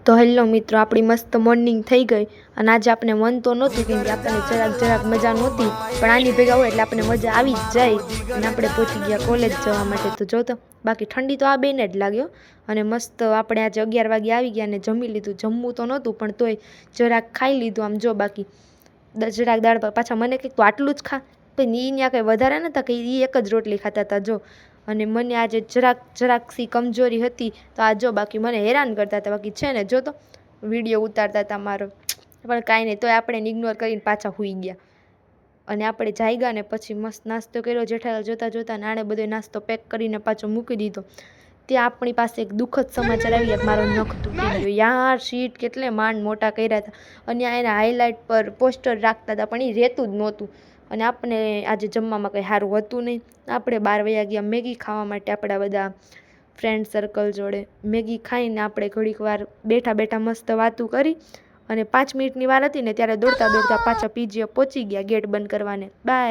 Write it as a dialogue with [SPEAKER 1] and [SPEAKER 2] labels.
[SPEAKER 1] તો હેલો મિત્રો, આપણી મસ્ત મોર્નિંગ થઈ ગઈ અને આજે આપણે મન તો નહોતું કેમ કે આપણને જરાક મજા નહોતી, પણ આની ભેગા હોય એટલે આપણને મજા આવી જ જાય અને આપણે પહોંચી ગયા કોલેજ જવા માટે. તો જો તો બાકી ઠંડી તો આ બેને જ લાગ્યો અને મસ્ત આપણે આજે 11 વાગે આવી ગયા અને જમી લીધું. જમવું તો નહોતું પણ તોય જરાક ખાઈ લીધું. આમ જો બાકી જરાક દાળ પાછા મને કંઈક તો આટલું જ ખા, પણ એ ત્યાં કંઈ વધારે નહોતા કે એ એક જ રોટલી ખાતા હતા જો. અને મને આજે જરાક સી કમજોરી હતી તો આ જો બાકી મને હેરાન કરતા હતા. બાકી છે ને જો તો વિડીયો ઉતારતા હતા મારો, પણ કાંઈ નહીં, તોય આપણે ઇગ્નોર કરીને પાછા સૂઈ ગયા. અને આપણે જાગ્યા ને પછી મસ્ત નાસ્તો કર્યો. જેઠાલાલ જોતા નાણે બધો નાસ્તો પેક કરીને પાછો મૂકી દીધો. ત્યાં આપણી પાસે એક દુઃખદ સમાચાર આવી ગયા, મારો નખ તૂટી ગયો યાર. શીટ કેટલે માંડ મોટા કર્યા હતા અને એના હાઇલાઇટ પર પોસ્ટર રાખતા હતા પણ એ રહેતું જ નહોતું. અને આપણે આજે જમવામાં કંઈ સારું હતું નહીં. આપણે 12 વાગ્યા ગયા મેગી ખાવા માટે આપણા બધા ફ્રેન્ડ સર્કલ જોડે. મેગી ખાઈને આપણે ઘડીક વાર બેઠા મસ્ત વાતું કરી અને 5 મિનિટની વાર હતી ને ત્યારે દોડતા પાછા પીજીએ પહોંચી ગયા ગેટ બંધ કરવાને. બાય.